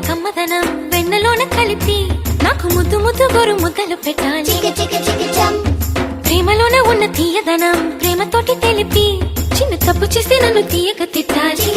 కమ్మదనం వెన్నలోన కలిపి నాకు ముద్దు ముద్దు గోరు ముద్దలు పెట్టాలి. ప్రేమలోన ఉన్న తీయదనం ప్రేమతోటి తెలిపి చిన్న తప్పు చేస్తే నన్ను తీయక తిట్టాలి.